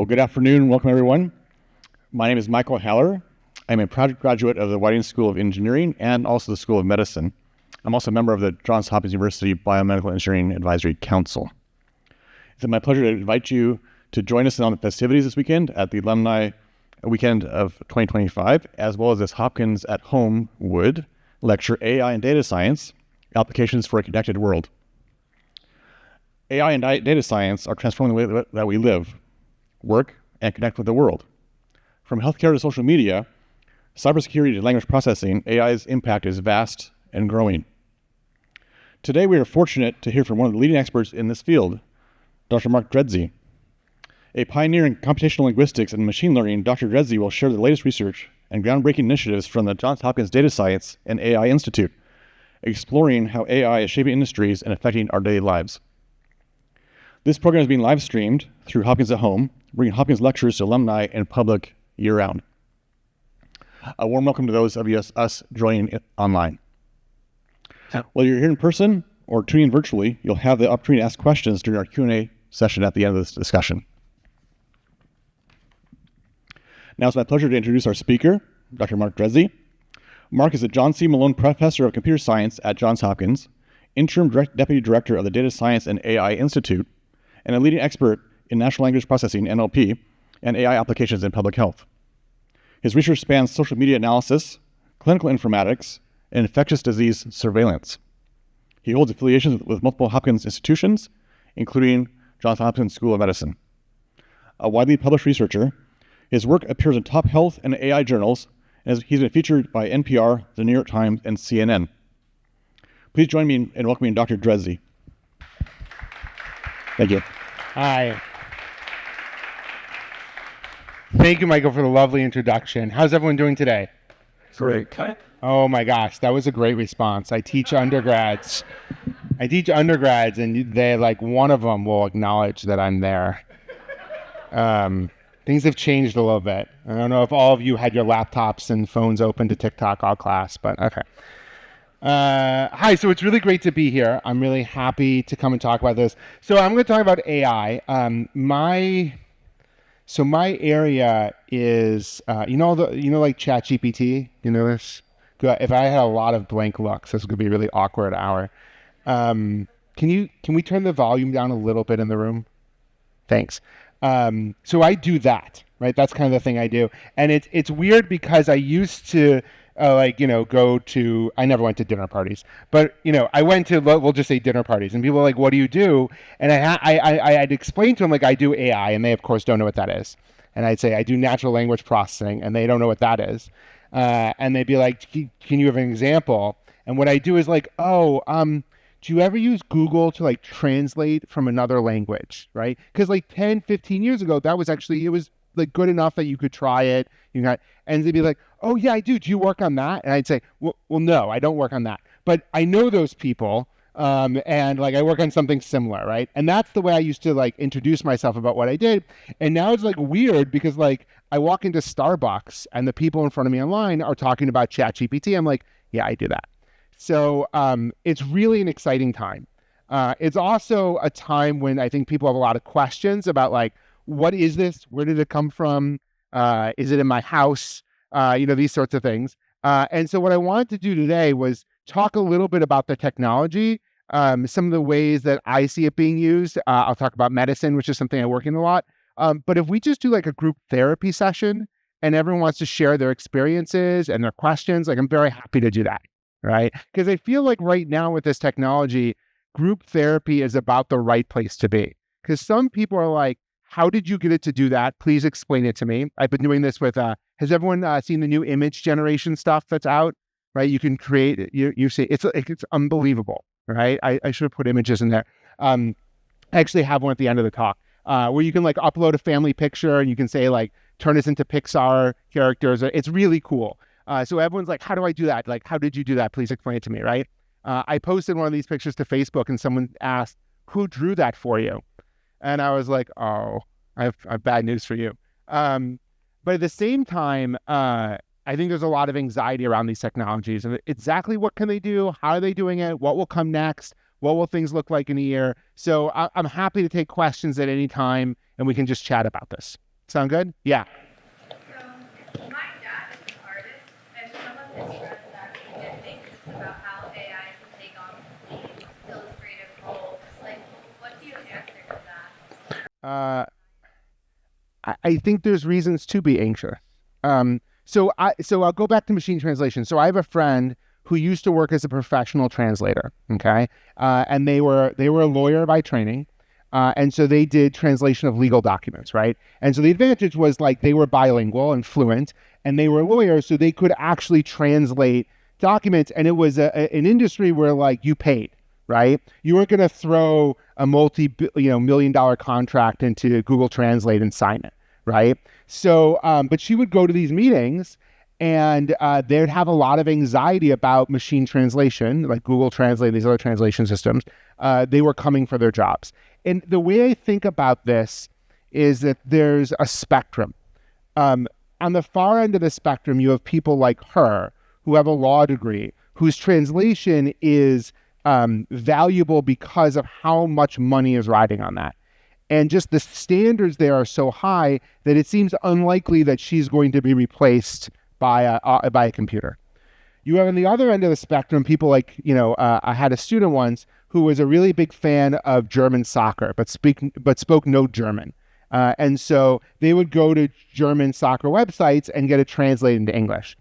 Well, good afternoon. Welcome, everyone. My name is Michael Haller. I'm a project graduate of the Whiting School of Engineering and also the School of Medicine. I'm also a member of the Johns Hopkins University Biomedical Engineering Advisory Council. It's my pleasure to invite you to join us on the festivities this weekend at the Alumni Weekend of 2025, as well as this Hopkins at Home Wood lecture, AI and Data Science, Applications for a Connected World. AI and data science are transforming the way that we live, work, and connect with the world. From healthcare to social media, cybersecurity to language processing, AI's impact is vast and growing. Today, we are fortunate to hear from one of the leading experts in this field, Dr. Mark Dredze. A pioneer in computational linguistics and machine learning, Dr. Dredze will share the latest research and groundbreaking initiatives from the Johns Hopkins Data Science and AI Institute, exploring how AI is shaping industries and affecting our daily lives. This program is being live streamed through Hopkins at Home, bringing Hopkins lectures to alumni and public year-round. A warm welcome to those of us joining online. Whether you're here in person or tuning in virtually, you'll have the opportunity to ask questions during our Q&A session at the end of this discussion. Now it's my pleasure to introduce our speaker, Dr. Mark Dredze. Mark is a John C. Malone Professor of Computer Science at Johns Hopkins, Interim Deputy Director of the Data Science and AI Institute, and a leading expert in natural language processing, NLP, and AI applications in public health. His research spans social media analysis, clinical informatics, and infectious disease surveillance. He holds affiliations with multiple Hopkins institutions, including Johns Hopkins School of Medicine. A widely published researcher, his work appears in top health and AI journals, and he's been featured by NPR, the New York Times, and CNN. Please join me in welcoming Dr. Dredze. Thank you. Hi. Thank you, Michael, for the lovely introduction. How's everyone doing today? Great. Oh my gosh, that was a great response. I teach undergrads, and they one of them will acknowledge that I'm there. Things have changed a little bit. I don't know if all of you had your laptops and phones open to TikTok all class, but okay. Hi, so it's really great to be here. I'm really happy to come and talk about this. So I'm going to talk about AI. My area is, like ChatGPT, you know this? If I had a lot of blank looks, this could be a really awkward hour. Can we turn the volume down a little bit in the room? Thanks. So I do that, right? That's kind of the thing I do. And it's weird because I used to, go to, I never went to dinner parties, but, I went to, we'll just say dinner parties, and people are like, what do you do? And I'd explain to them, I do AI, and they, of course, don't know what that is. And I'd say, I do natural language processing, and they don't know what that is. And they'd be like, can you have an example? And what I do is do you ever use Google to translate from another language, right? Because 10, 15 years ago, that was actually, it was good enough that you could try it. And they'd be like, oh yeah, I do. Do you work on that? And I'd say, well, no, I don't work on that. But I know those people, and I work on something similar, right? And that's the way I used to introduce myself about what I did. And now it's weird because I walk into Starbucks and the people in front of me online are talking about ChatGPT. I'm like, yeah, I do that. So it's really an exciting time. It's also a time when I think people have a lot of questions about what is this? Where did it come from? Is it in my house? These sorts of things. And so what I wanted to do today was talk a little bit about the technology, some of the ways that I see it being used. I'll talk about medicine, which is something I work in a lot. But if we just do a group therapy session and everyone wants to share their experiences and their questions, I'm very happy to do that, right? Because I feel right now with this technology, group therapy is about the right place to be. Because some people are like, how did you get it to do that? Please explain it to me. I've been doing this with, has everyone seen the new image generation stuff that's out, right? You can create, you see, it's unbelievable, right? I should have put images in there. I actually have one at the end of the talk where you can upload a family picture and you can say turn this into Pixar characters. It's really cool. So everyone's like, how do I do that? How did you do that? Please explain it to me, right? I posted one of these pictures to Facebook and someone asked, who drew that for you? And I was like, oh, I have bad news for you. But at the same time, I think there's a lot of anxiety around these technologies. Exactly what can they do? How are they doing it? What will come next? What will things look like in a year? So I'm happy to take questions at any time, and we can just chat about this. Sound good? Yeah. So, my dad is an artist, and some of his friends actually get anxious about how AI can take on the illustrative roles. Like, what do you answer to that? Uh, I think there's reasons to be anxious. So I'll go back to machine translation. So I have a friend who used to work as a professional translator. Okay, and they were a lawyer by training, and so they did translation of legal documents, right? And so the advantage was like they were bilingual and fluent, and they were lawyers, so they could actually translate documents. And it was an industry where like you paid. Right, you weren't going to throw a multi-million-dollar contract into Google Translate and sign it, right? So, but she would go to these meetings, and they'd have a lot of anxiety about machine translation, like Google Translate, these other translation systems. They were coming for their jobs. And the way I think about this is that there's a spectrum. On the far end of the spectrum, you have people like her who have a law degree, whose translation is valuable because of how much money is riding on that. And just the standards there are so high that it seems unlikely that she's going to be replaced by a computer. You have on the other end of the spectrum people like, I had a student once who was a really big fan of German soccer, but spoke no German. And so they would go to German soccer websites and get it translated into English.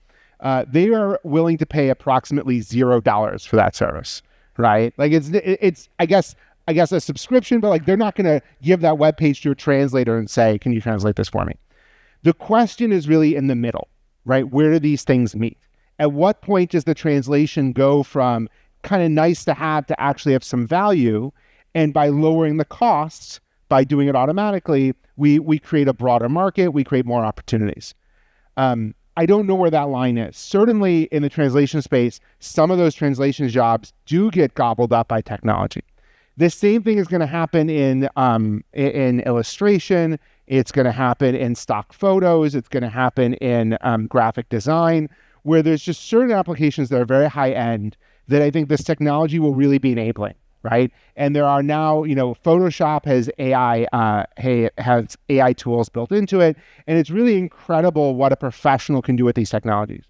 They are willing to pay approximately $0 for that service, right? Like it's I guess a subscription, but like they're not going to give that web page to a translator and say, "Can you translate this for me?" The question is really in the middle, right? Where do these things meet? At what point does the translation go from kind of nice to have to actually have some value? And by lowering the costs, by doing it automatically, we create a broader market, we create more opportunities. I don't know where that line is. Certainly in the translation space, some of those translation jobs do get gobbled up by technology. The same thing is going to happen in illustration. It's going to happen in stock photos. It's going to happen in graphic design, where there's just certain applications that are very high end that I think this technology will really be enabling, right? And there are now, Photoshop has AI tools built into it, and it's really incredible what a professional can do with these technologies.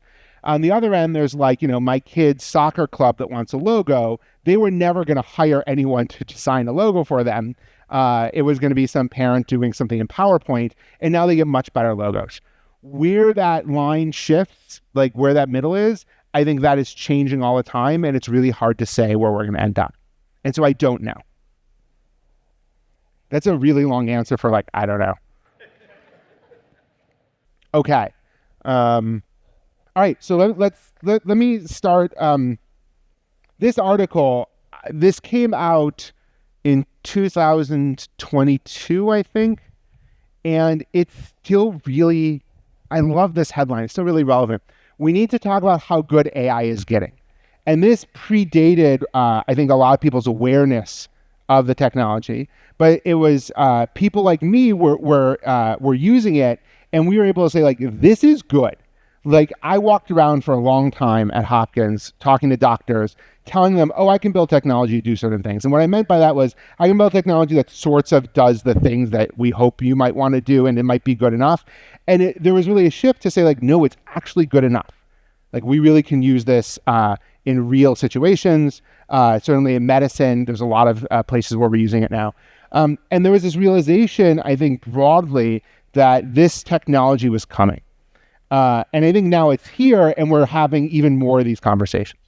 On the other end, there's like, my kid's soccer club that wants a logo. They were never going to hire anyone to design a logo for them. It was going to be some parent doing something in PowerPoint, and now they get much better logos. Where that line shifts, like where that middle is, I think that is changing all the time, and it's really hard to say where we're going to end up. And so I don't know. That's a really long answer for like, I don't know. Okay. All right, so let me start. This article, this came out in 2022, I think, and it's still really, I love this headline. It's still really relevant. We need to talk about how good AI is getting. And this predated, I think, a lot of people's awareness of the technology, but it was people like me were using it, and we were able to say, like, this is good. Like, I walked around for a long time at Hopkins talking to doctors, telling them, I can build technology to do certain things. And what I meant by that was I can build technology that sorts of does the things that we hope you might want to do, and it might be good enough. And there was really a shift to say, like, no, it's actually good enough. Like, we really can use this in real situations. Certainly in medicine, there's a lot of places where we're using it now. And there was this realization, I think, broadly, that this technology was coming. And I think now it's here, and we're having even more of these conversations.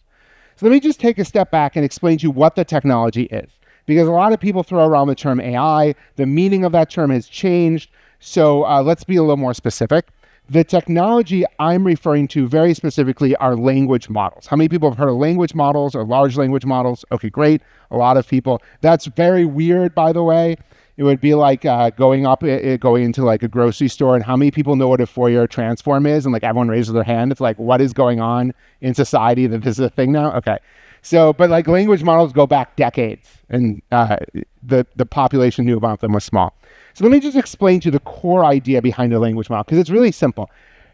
So let me just take a step back and explain to you what the technology is, because a lot of people throw around the term AI. The meaning of that term has changed. So let's be a little more specific. The technology I'm referring to very specifically are language models. How many people have heard of language models or large language models? Okay, great. A lot of people. That's very weird, by the way. It would be like going into like a grocery store, and how many people know what a Fourier transform is? And like everyone raises their hand. It's like, what is going on in society that this is a thing now? Okay. So, but like language models go back decades, and the population knew about them was small. So let me just explain to you the core idea behind a language model, because it's really simple.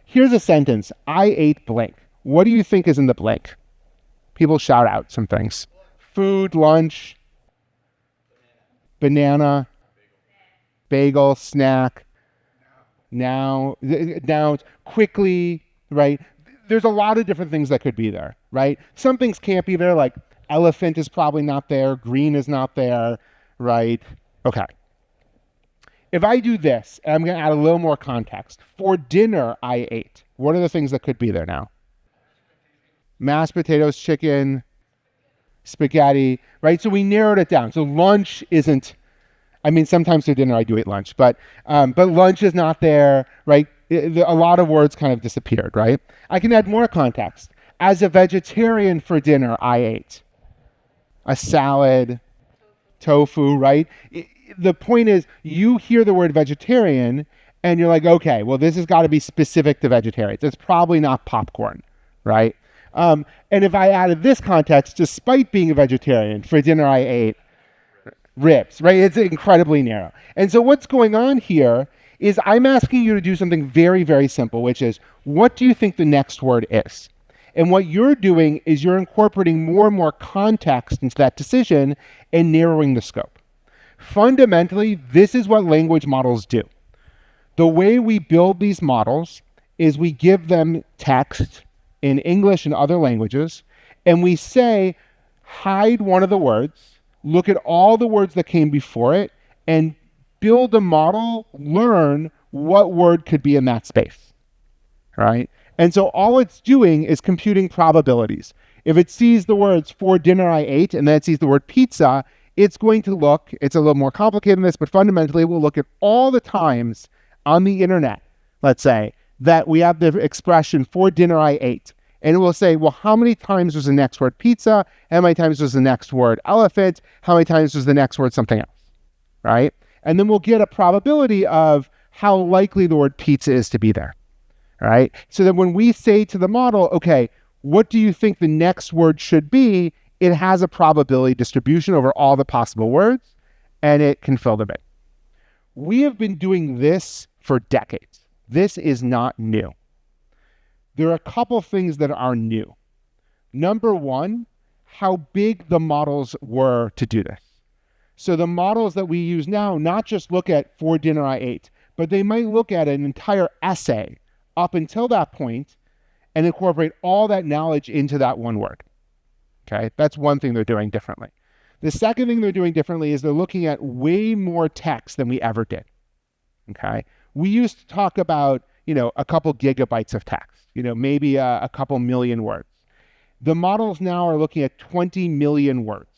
Here's a sentence. I ate blank. What do you think is in the blank? People shout out some things. Food, lunch, banana, bagel, snack. nouns, quickly, right? There's a lot of different things that could be there, right? Some things can't be there, like elephant is probably not there, green is not there, right? Okay. If I do this, and I'm going to add a little more context. For dinner, I ate. What are the things that could be there now? Mashed potatoes, chicken, spaghetti, right? So we narrowed it down. So lunch isn't, I mean, sometimes for dinner I do eat lunch, but lunch is not there, right? A lot of words kind of disappeared, right? I can add more context. As a vegetarian for dinner, I ate a salad, tofu, right? The point is, you hear the word vegetarian and you're like, okay, well, this has got to be specific to vegetarians. It's probably not popcorn, right? And if I added this context, despite being a vegetarian, for dinner I ate ribs, right? It's incredibly narrow. And so what's going on here is I'm asking you to do something very, very simple, which is, what do you think the next word is? And what you're doing is you're incorporating more and more context into that decision and narrowing the scope. Fundamentally, this is what language models do. The way we build these models is we give them text in English and other languages, and we say, hide one of the words, look at all the words that came before it, and build a model, learn what word could be in that space, right? And so all it's doing is computing probabilities. If it sees the words for dinner I ate, and then it sees the word pizza, it's going to look, it's a little more complicated than this, but fundamentally it will look at all the times on the internet, let's say, that we have the expression for dinner I ate. And it will say, well, how many times was the next word pizza? How many times was the next word elephant? How many times was the next word something else, right? And then we'll get a probability of how likely the word pizza is to be there, right? So that when we say to the model, okay, what do you think the next word should be? It has a probability distribution over all the possible words, and it can fill them in. We have been doing this for decades. This is not new. There are a couple things that are new. Number one, how big the models were to do this. So the models that we use now not just look at for dinner I ate, but they might look at an entire essay up until that point and incorporate all that knowledge into that one word. Okay, that's one thing they're doing differently. The second thing they're doing differently is they're looking at way more text than we ever did. Okay, we used to talk about, a couple gigabytes of text, maybe a couple million words. The models now are looking at 20 million words.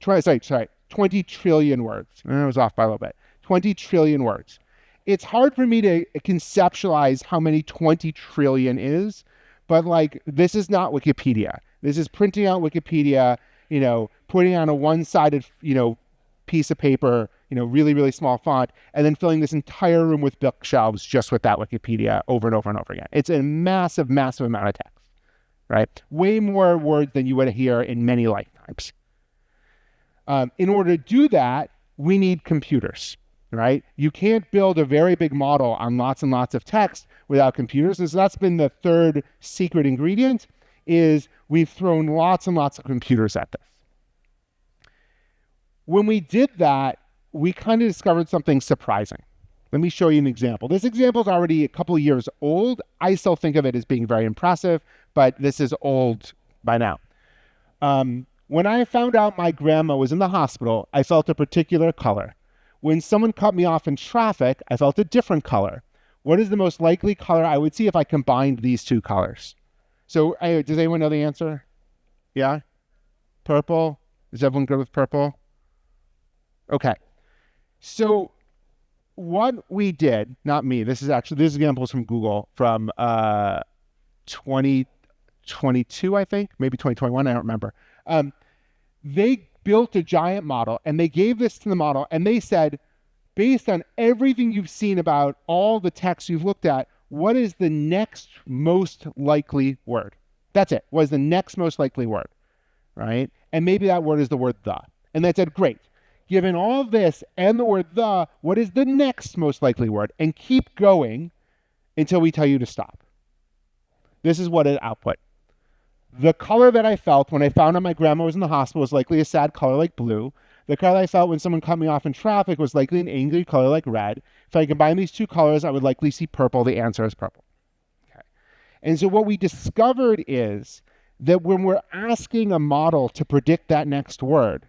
20 trillion words. I was off by a little bit. 20 trillion words. It's hard for me to conceptualize how many 20 trillion is, but this is not Wikipedia. This is printing out Wikipedia, putting on a one-sided, piece of paper, really, really small font, and then filling this entire room with bookshelves just with that Wikipedia over and over and over again. It's a massive, massive amount of text, right? Way more words than you would hear in many lifetimes. In order to do that, we need computers, right? You can't build a very big model on lots and lots of text without computers. So that's been the third secret ingredient, is we've thrown lots and lots of computers at this. When we did that, we kind of discovered something surprising. Let me show you an example. This example is already a couple of years old. I still think of it as being very impressive, but this is old by now. When I found out my grandma was in the hospital, I felt a particular color. When someone cut me off in traffic, I felt a different color. What is the most likely color I would see if I combined these two colors? So does anyone know the answer? Yeah? Purple? Is everyone good with purple? Okay. So what we did, not me, this example is from Google from 2022, I think, maybe 2021, I don't remember. They built a giant model and they gave this to the model and they said, based on everything you've seen about all the text you've looked at, what is the next most likely word? That's it. What is the next most likely word, right? And maybe that word is the word the. And they said, great. Given all of this and the word the, what is the next most likely word? And keep going until we tell you to stop. This is what it output. The color that I felt when I found out my grandma was in the hospital was likely a sad color like blue. The color I felt when someone cut me off in traffic was likely an angry color like red. If I combine these two colors, I would likely see purple. The answer is purple. Okay. And so what we discovered is that when we're asking a model to predict that next word,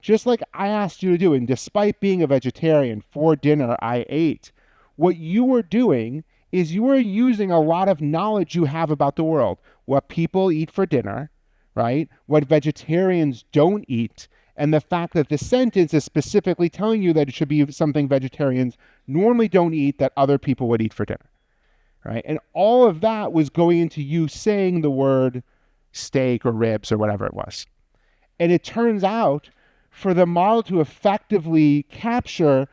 just like I asked you to do, and despite being a vegetarian, for dinner I ate, what you were doing is you were using a lot of knowledge you have about the world, what people eat for dinner, right? What vegetarians don't eat, and the fact that the sentence is specifically telling you that it should be something vegetarians normally don't eat that other people would eat for dinner, right? And all of that was going into you saying the word steak or ribs or whatever it was. And it turns out for the model to effectively capture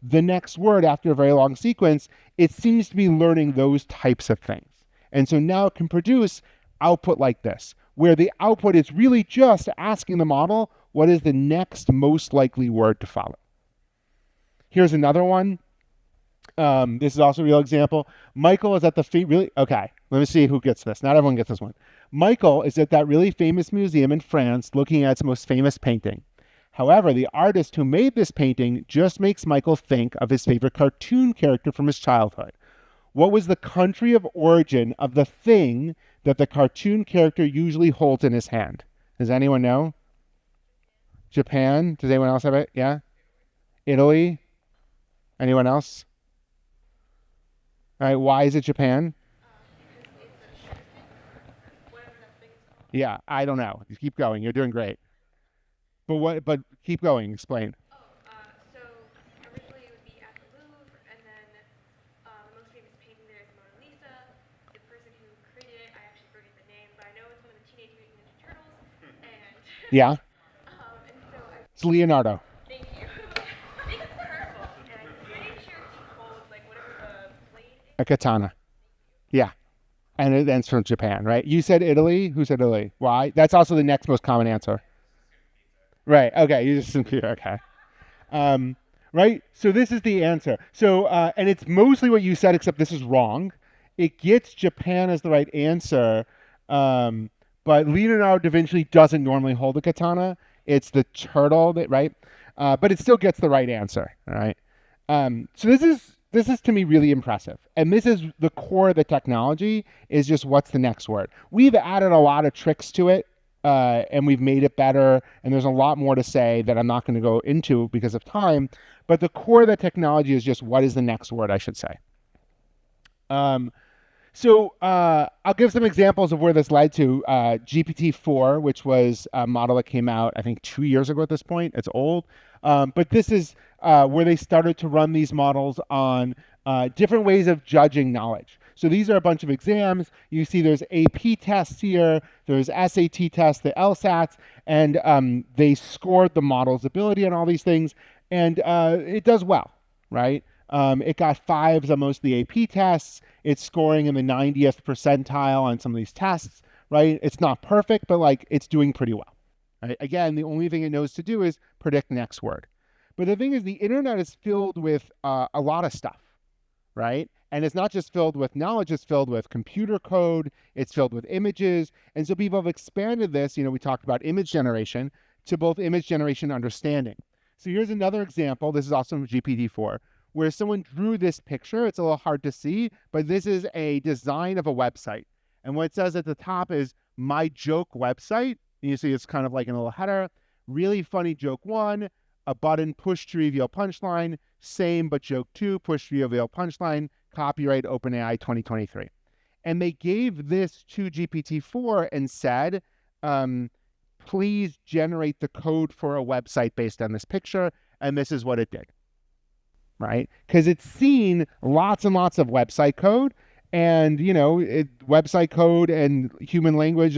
the next word after a very long sequence, it seems to be learning those types of things. And so now it can produce output like this, where the output is really just asking the model, what is the next most likely word to follow? Here's another one. This is also a real example. Michael is at the really, okay, let me see who gets this. Not everyone gets this one. Michael is at that really famous museum in France looking at its most famous painting. However, the artist who made this painting just makes Michael think of his favorite cartoon character from his childhood. What was the country of origin of the thing that the cartoon character usually holds in his hand? Does anyone know? Japan? Does anyone else have it? Yeah? Italy? Anyone else? All right, why is it Japan? Yeah, I don't know. You keep going. You're doing great. But keep going. Explain. So originally it would be at the Louvre, and then the most famous painting there is Mona Lisa. The person who created it, I actually forget the name, but I know it's one of the Teenage Mutant Ninja Turtles. And Yeah. and so It's Leonardo. thank you. I think it's purple, and I'm pretty sure he holds like whatever the blade is. A katana. Yeah. And it's from Japan, right? You said Italy. Who said Italy? Why? That's also the next most common answer. Right. Okay. You just okay. Right. So this is the answer. So and it's mostly what you said, except this is wrong. It gets Japan as the right answer, but Leonardo da Vinci doesn't normally hold a katana. It's the turtle that right, but it still gets the right answer. All right. So this is to me really impressive, and this is the core of the technology. Is just what's the next word. We've added a lot of tricks to it. And we've made it better, and there's a lot more to say that I'm not going to go into because of time, but the core of the technology is just what is the next word, I should say. So I'll give some examples of where this led to. GPT-4, which was a model that came out, I think, 2 years ago at this point. It's old. But this is where they started to run these models on different ways of judging knowledge. So these are a bunch of exams. You see there's AP tests here, there's SAT tests, the LSATs, and they scored the model's ability on all these things, and it does well, right? It got 5s on most of the AP tests. It's scoring in the 90th percentile on some of these tests, right? It's not perfect, but like it's doing pretty well. Right? Again, the only thing it knows to do is predict next word. But the thing is, the internet is filled with a lot of stuff, right? And it's not just filled with knowledge, it's filled with computer code, it's filled with images. And so people have expanded this, we talked about image generation, to both image generation and understanding. So here's another example. This is also from GPT-4, where someone drew this picture. It's a little hard to see, but this is a design of a website. And what it says at the top is my joke website. And you see it's kind of like in a little header. Really funny joke 1, a button push to reveal punchline, same but joke 2, push to reveal punchline, copyright OpenAI 2023. And they gave this to GPT-4 and said, please generate the code for a website based on this picture. And this is what it did, right? Because it's seen lots and lots of website code, and, website code and human language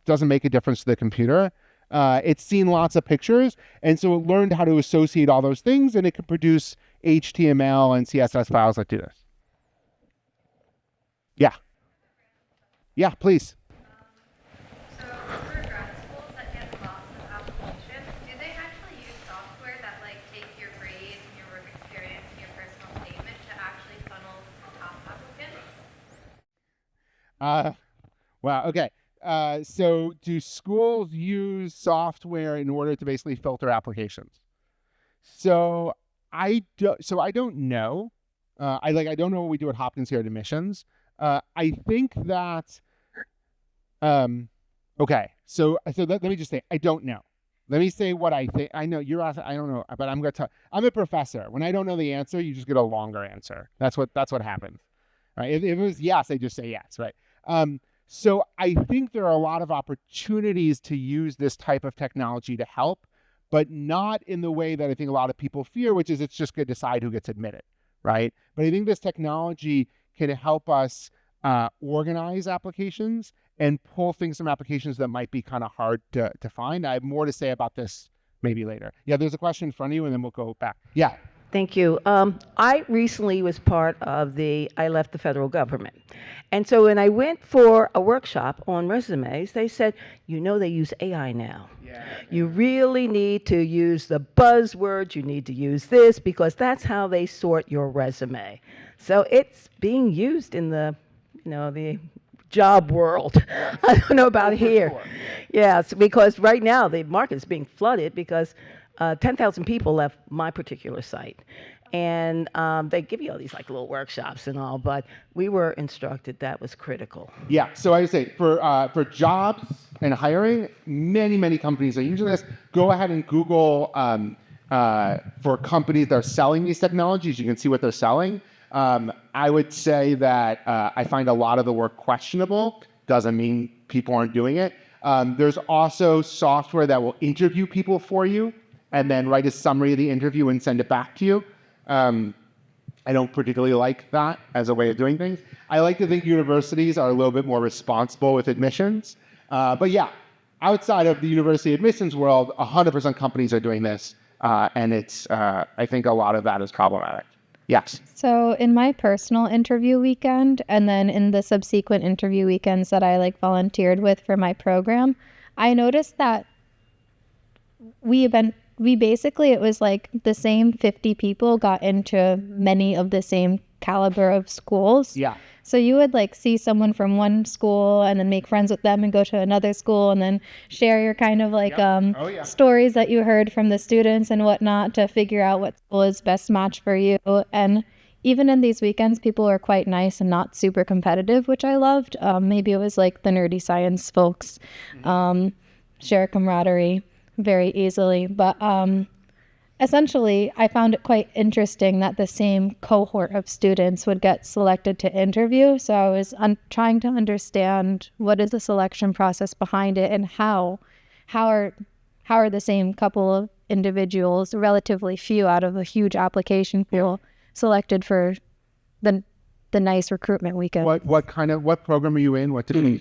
doesn't make a difference to the computer. It's seen lots of pictures, and so it learned how to associate all those things, and it could produce HTML and CSS files that do this. Yeah. Yeah, please. So for grad schools that get lots of applications, do they actually use software that takes your grades and your work experience and your personal statement to actually funnel the top applicants? Wow. Okay. So do schools use software in order to basically filter applications? So I don't know. I don't know what we do at Hopkins here at admissions. I think that okay. So let me just say I don't know. Let me say what I think. I know you're asking. I don't know, but I'm going to tell. I'm a professor. When I don't know the answer, you just get a longer answer. That's what happens. Right? If it was yes, I just say yes. Right. So I think there are a lot of opportunities to use this type of technology to help, but not in the way that I think a lot of people fear, which is it's just going to decide who gets admitted. Right. But I think this technology can help us organize applications and pull things from applications that might be kind of hard to find. I have more to say about this maybe later. Yeah, there's a question in front of you, and then we'll go back. Yeah. Thank you. I recently was part of I left the federal government. And so when I went for a workshop on resumes, they said, they use AI now. Yeah. You really need to use the buzzwords. You need to use this because that's how they sort your resume. So it's being used in the job world. I don't know about here. Sure. Yes, because right now the market is being flooded because 10,000 people left my particular site. And they give you all these little workshops and all, but we were instructed that was critical. Yeah, so I would say for jobs and hiring, many companies are using this. Go ahead and Google for companies that are selling these technologies. You can see what they're selling. I would say that I find a lot of the work questionable. Doesn't mean people aren't doing it. There's also software that will interview people for you and then write a summary of the interview and send it back to you. I don't particularly like that as a way of doing things. I like to think universities are a little bit more responsible with admissions. But yeah, outside of the university admissions world, 100% companies are doing this. And it's, I think a lot of that is problematic. Yes. So in my personal interview weekend, and then in the subsequent interview weekends that I volunteered with for my program, I noticed that we basically, it was the same 50 people got into many of the same caliber of schools. Yeah. So you would see someone from one school and then make friends with them and go to another school and then share your kind of stories that you heard from the students and whatnot to figure out what school is best match for you. And even in these weekends, people were quite nice and not super competitive, which I loved. Maybe it was the nerdy science folks share camaraderie very easily. But essentially, I found it quite interesting that the same cohort of students would get selected to interview. So I was trying to understand what is the selection process behind it and how are the same couple of individuals, relatively few out of a huge application pool, selected for the nice recruitment weekend. What program are you in? What did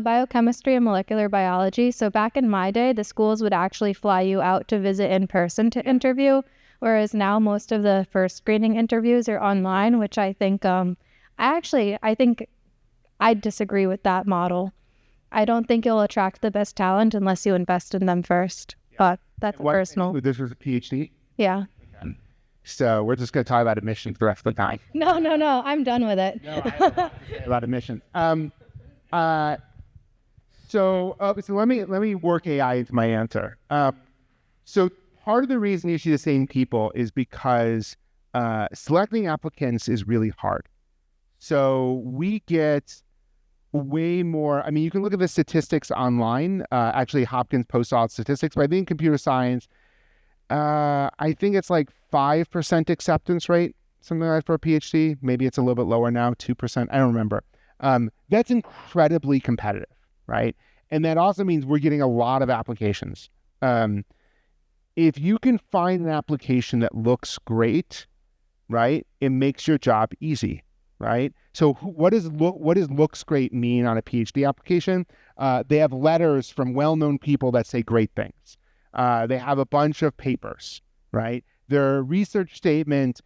biochemistry and molecular biology. So back in my day, the schools would actually fly you out to visit in person to interview, whereas now most of the first screening interviews are online, which I think I think I disagree with that model. I don't think you'll attract the best talent unless you invest in them first. But that's personal. This was a PhD? Yeah. Okay. So we're just going to talk about admissions the rest of the time. No. I'm done with it. No, I have a lot to say about admissions. So let me work AI into my answer. So part of the reason you see the same people is because selecting applicants is really hard. So we get way more. I mean, you can look at the statistics online. Actually, Hopkins posts all its statistics, but I think in computer science, I think it's 5% acceptance rate, something like that for a PhD. Maybe it's a little bit lower now, 2%. I don't remember. That's incredibly competitive. Right. And that also means we're getting a lot of applications. If you can find an application that looks great, right, it makes your job easy. Right. So what does looks great mean on a PhD application? They have letters from well-known people that say great things. They have a bunch of papers. Right. Their research statement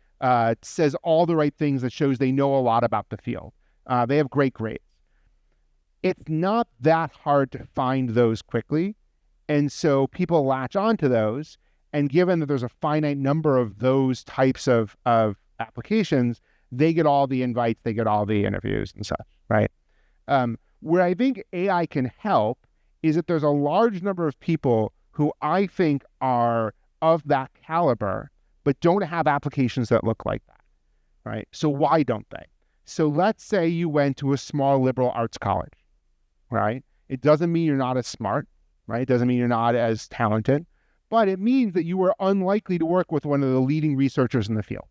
says all the right things that shows they know a lot about the field. They have great grades. It's not that hard to find those quickly. And so people latch onto those. And given that there's a finite number of those types of applications, they get all the invites, they get all the interviews and such, right? Where I think AI can help is that there's a large number of people who I think are of that caliber, but don't have applications that look like that, right? So why don't they? So let's say you went to a small liberal arts college, right? It doesn't mean you're not as smart, right? It doesn't mean you're not as talented, but it means that you were unlikely to work with one of the leading researchers in the field,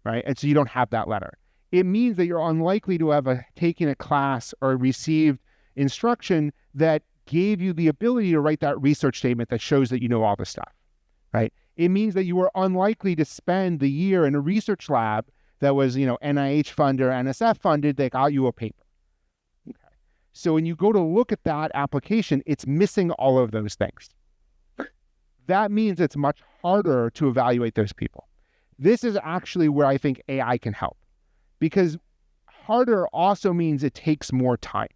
right? And so you don't have that letter. It means that you're unlikely to have taken a class or received instruction that gave you the ability to write that research statement that shows that you know all this stuff, right? It means that you were unlikely to spend the year in a research lab that was, NIH funded or NSF funded that got you a paper. Okay. So when you go to look at that application, it's missing all of those things. That means it's much harder to evaluate those people. This is actually where I think AI can help, because harder also means it takes more time.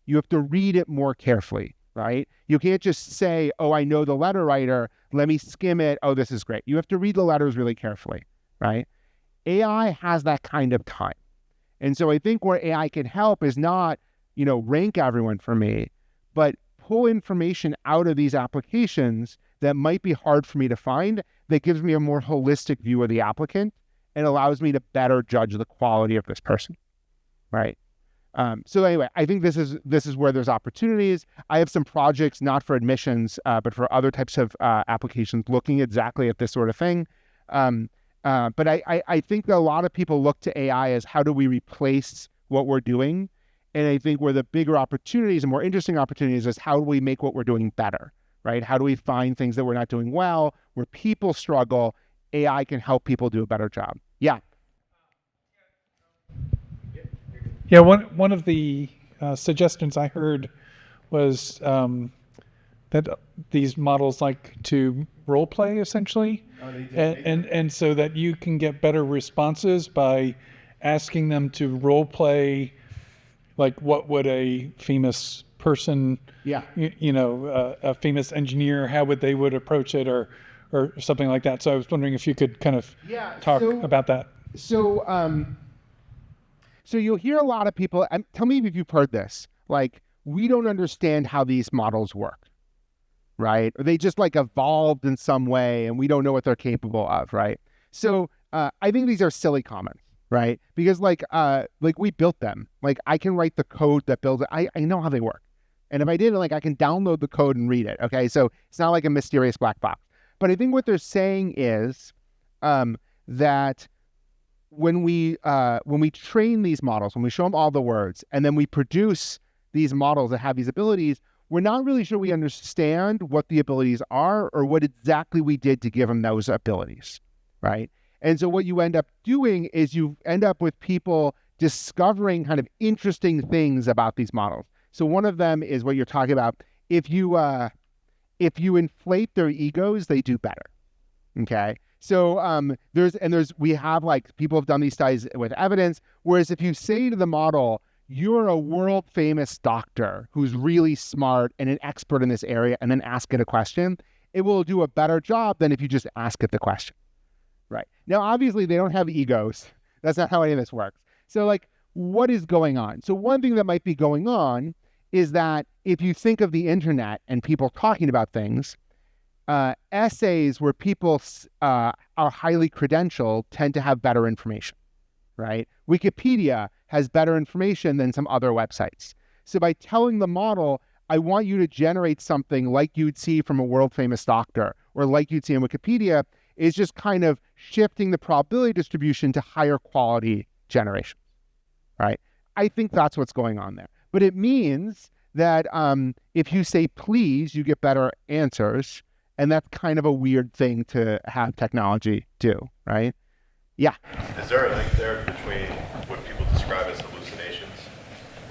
You have to read it more carefully, right? You can't just say, oh, I know the letter writer, let me skim it, oh, this is great. You have to read the letters really carefully, right? AI has that kind of time. And so I think where AI can help is not, rank everyone for me, but pull information out of these applications that might be hard for me to find, that gives me a more holistic view of the applicant and allows me to better judge the quality of this person, right? So anyway, I think this is where there's opportunities. I have some projects, not for admissions, but for other types of applications, looking exactly at this sort of thing. But I think that a lot of people look to AI as how do we replace what we're doing? And I think where the bigger opportunities and more interesting opportunities is how do we make what we're doing better, right? How do we find things that we're not doing well, where people struggle? AI can help people do a better job. Yeah. Yeah, one of the suggestions I heard was that these models like to role play essentially, and so that you can get better responses by asking them to role play, like what would a famous person, a famous engineer, how would they approach it, or something like that. So I was wondering if you could kind of talk about that. So you'll hear a lot of people, and tell me if you've heard this, like, we don't understand how these models work, right? Or they just evolved in some way and we don't know what they're capable of, right? So I think these are silly comments, right? Because we built them. Like, I can write the code that builds it. I know how they work. And if I did, I can download the code and read it, okay? So it's not like a mysterious black box. But I think what they're saying is that when we train these models, when we show them all the words, and then we produce these models that have these abilities, we're not really sure we understand what the abilities are or what exactly we did to give them those abilities, right? And so what you end up doing is you end up with people discovering kind of interesting things about these models. So one of them is what you're talking about. If you inflate their egos, they do better. Okay. So we have people have done these studies with evidence. Whereas if you say to the model, you're a world famous doctor who's really smart and an expert in this area, and then ask it a question, it will do a better job than if you just ask it the question. Right. Now, obviously they don't have egos. That's not how any of this works. So what is going on? So one thing that might be going on is that if you think of the internet and people talking about things, essays where people are highly credentialed tend to have better information, right? Wikipedia has better information than some other websites. So by telling the model, I want you to generate something like you'd see from a world famous doctor or like you'd see in Wikipedia, is just kind of shifting the probability distribution to higher quality generation, right? I think that's what's going on there. But it means that if you say please, you get better answers. And that's kind of a weird thing to have technology do, right? Yeah. Is there a link there between what people describe as hallucinations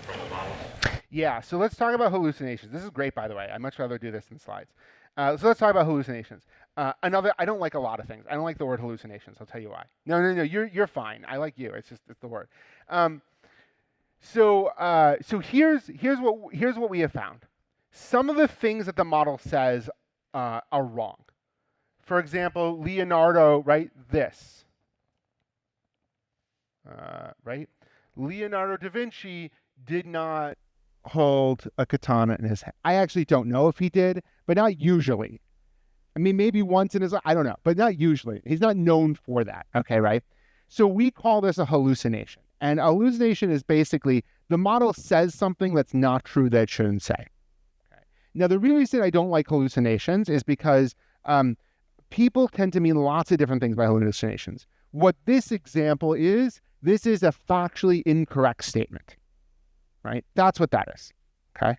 from the model? Yeah, so let's talk about hallucinations. This is great, by the way. I'd much rather do this in slides. So let's talk about hallucinations. I don't like a lot of things. I don't like the word hallucinations. I'll tell you why. No, you're fine. I like you. It's the word. So here's what we have found. Some of the things that the model says are wrong. For example, Leonardo, right? This, right? Leonardo da Vinci did not hold a katana in his hand. I actually don't know if he did, but not usually. I mean, maybe once in his life, I don't know, but not usually. He's not known for that. Okay, right? So we call this a hallucination. And a hallucination is basically the model says something that's not true that it shouldn't say. Okay. Now, the reason I don't like hallucinations is because people tend to mean lots of different things by hallucinations. What this example is, this is a factually incorrect statement, right? That's what that is, okay?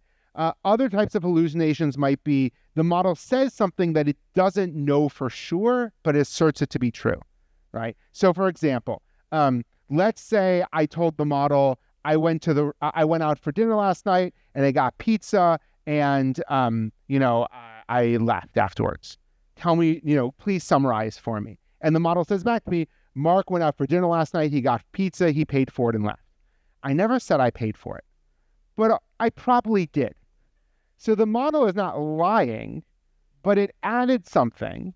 Other types of hallucinations might be the model says something that it doesn't know for sure, but asserts it to be true, right? So, for example, let's say I told the model I went out for dinner last night and I got pizza and I left afterwards. Tell me, please summarize for me. And the model says back to me, Mark went out for dinner last night. He got pizza. He paid for it and left. I never said I paid for it, but I probably did. So the model is not lying, but it added something,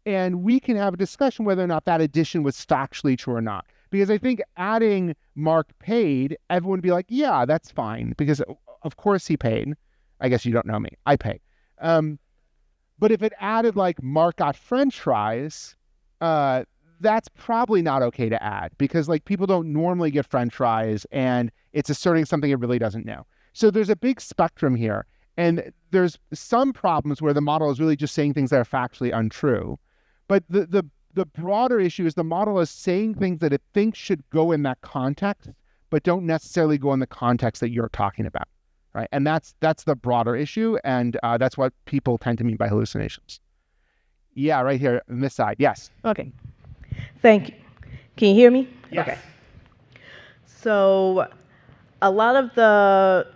and we can have a discussion whether or not that addition was factually true or not. Because I think adding Mark paid, everyone would be like, yeah, that's fine, because of course he paid. I guess you don't know me. I pay. But if it added like Mark got French fries, that's probably not okay to add, because like people don't normally get French fries, and it's asserting something it really doesn't know. So there's a big spectrum here, and there's some problems where the model is really just saying things that are factually untrue. But the broader issue is the model is saying things that it thinks should go in that context, but don't necessarily go in the context that you're talking about, right? And that's the broader issue, and that's what people tend to mean by hallucinations. Yeah, right here on this side. Yes. Okay. Thank you. Can you hear me? Yes. Okay. So a lot of the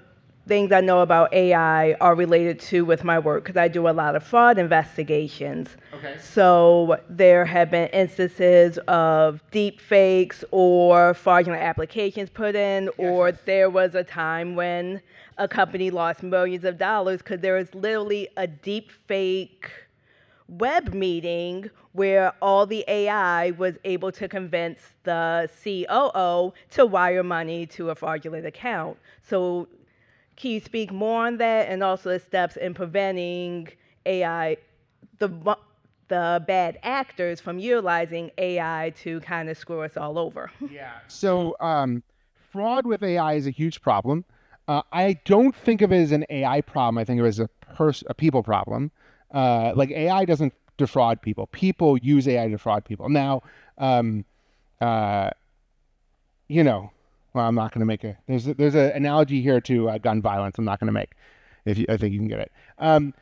things I know about AI are related to with my work, because I do a lot of fraud investigations. Okay. So there have been instances of deep fakes or fraudulent applications put in, or there was a time when a company lost millions of dollars because there was literally a deep fake web meeting where all the AI was able to convince the COO to wire money to a fraudulent account. So can you speak more on that, and also the steps in preventing AI, the bad actors from utilizing AI to kind of screw us all over? Yeah. So fraud with AI is a huge problem. I don't think of it as an AI problem. I think of it as a people problem. Like AI doesn't defraud people. People use AI to defraud people. Now, well, I'm not going to make there's an analogy here to gun violence I'm not going to make. I think you can get it.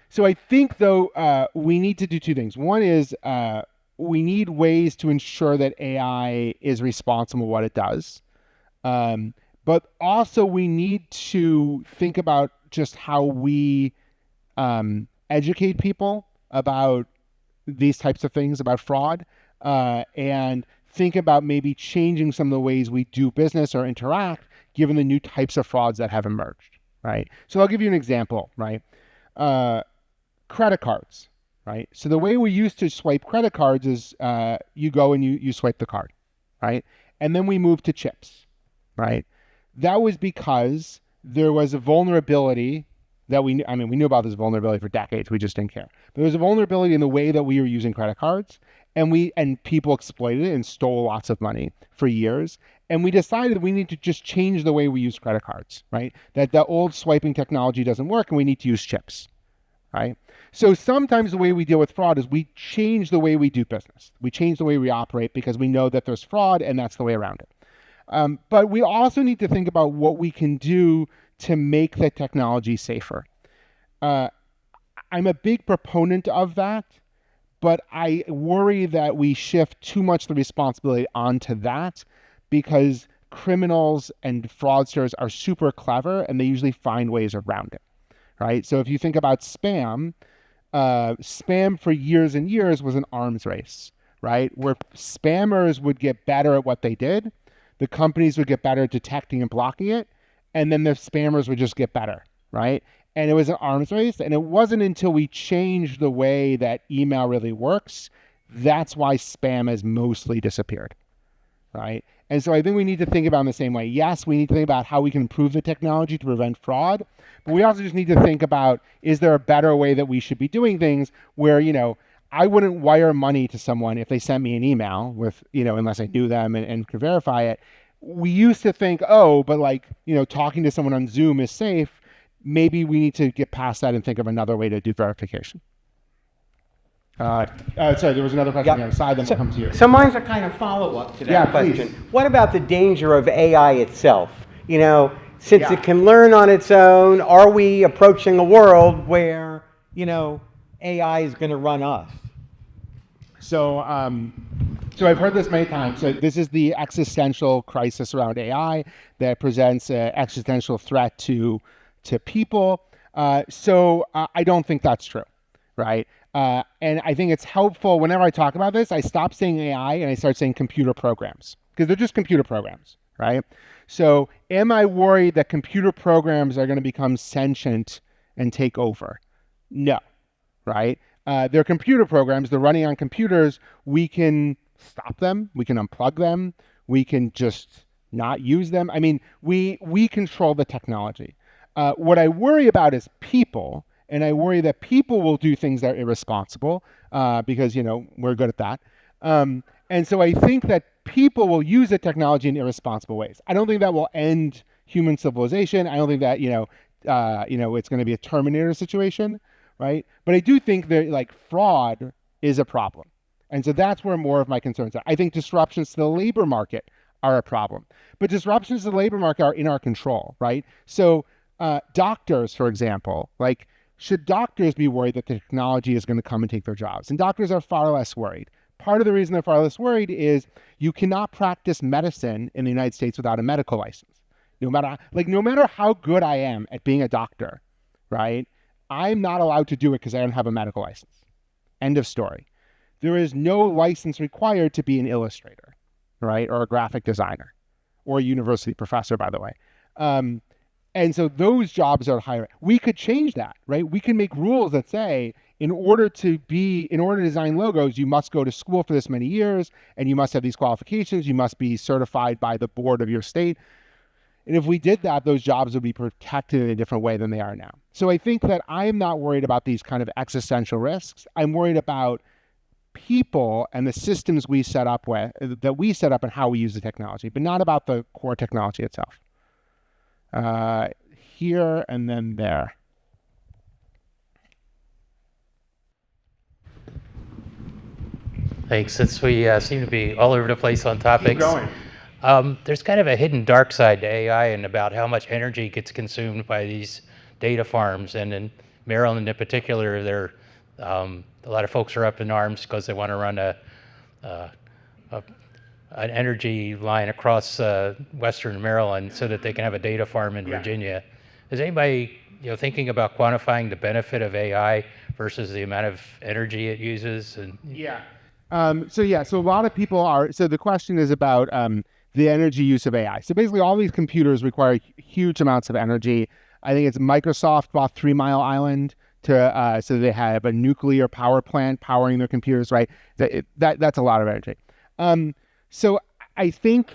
So I think, though, we need to do two things. One is we need ways to ensure that AI is responsible for what it does. But also we need to think about just how we educate people about these types of things, about fraud, and think about maybe changing some of the ways we do business or interact given the new types of frauds that have emerged, right? So I'll give you an example, right? Credit cards, right? So the way we used to swipe credit cards is you go and you swipe the card, right? And then we moved to chips, right? That was because there was a vulnerability that we knew about this vulnerability for decades. We just didn't care. But there was a vulnerability in the way that we were using credit cards, and people exploited it and stole lots of money for years. And we decided we need to just change the way we use credit cards, right? That the old swiping technology doesn't work, and we need to use chips, right? So sometimes the way we deal with fraud is we change the way we do business. We change the way we operate because we know that there's fraud, and that's the way around it. But we also need to think about what we can do to make the technology safer. I'm a big proponent of that, but I worry that we shift too much the responsibility onto that, because criminals and fraudsters are super clever and they usually find ways around it, right? So if you think about spam, spam for years and years was an arms race, right? Where spammers would get better at what they did, the companies would get better at detecting and blocking it, and then the spammers would just get better, right? And it was an arms race, and it wasn't until we changed the way that email really works, that's why spam has mostly disappeared, right? And so I think we need to think about it in the same way. Yes, we need to think about how we can improve the technology to prevent fraud, but we also just need to think about, is there a better way that we should be doing things where, I wouldn't wire money to someone if they sent me an email with, unless I knew them and could verify it. We used to think, but talking to someone on Zoom is safe. Maybe we need to get past that and think of another way to do verification. Sorry, there was another question on the other side, then we'll come to you. So mine's a kind of follow-up to that question. Please. What about the danger of AI itself? Since it can learn on its own, are we approaching a world where, AI is going to run us? So I've heard this many times. So this is the existential crisis around AI that presents an existential threat to people. So I don't think that's true, right? And I think it's helpful whenever I talk about this, I stop saying AI and I start saying computer programs, because they're just computer programs, right? So am I worried that computer programs are going to become sentient and take over? No, right? They're computer programs. They're running on computers. We can stop them. We can unplug them. We can just not use them. I mean, we control the technology. What I worry about is people. And I worry that people will do things that are irresponsible because, we're good at that. And so I think that people will use the technology in irresponsible ways. I don't think that will end human civilization. I don't think that, it's going to be a Terminator situation, right? But I do think that fraud is a problem. And so that's where more of my concerns are. I think disruptions to the labor market are a problem. But disruptions to the labor market are in our control, right? So doctors, for example, should doctors be worried that the technology is going to come and take their jobs? And doctors are far less worried. Part of the reason they're far less worried is you cannot practice medicine in the United States without a medical license. No matter how good I am at being a doctor, right? I'm not allowed to do it because I don't have a medical license. End of story. There is no license required to be an illustrator, right? Or a graphic designer, or a university professor, by the way. And so those jobs are higher. We could change that, right? We can make rules that say, in order to design logos, you must go to school for this many years, and you must have these qualifications. You must be certified by the board of your state. And if we did that, those jobs would be protected in a different way than they are now. So I think that I'm not worried about these kind of existential risks. I'm worried about people and the systems we set up and how we use the technology, but not about the core technology itself. Here and then there. Thanks. Since we seem to be all over the place on topics, Keep going. There's kind of a hidden dark side to AI and about how much energy gets consumed by these data farms. And in Maryland in particular, a lot of folks are up in arms because they want to run an energy line across western Maryland so that they can have a data farm in Virginia. Is anybody thinking about quantifying the benefit of AI versus the amount of energy it uses? So a lot of people are. So the question is about the energy use of AI. So basically, all these computers require huge amounts of energy. I think it's Microsoft bought 3 Mile Island to so they have a nuclear power plant powering their computers. Right. That's a lot of energy. So I think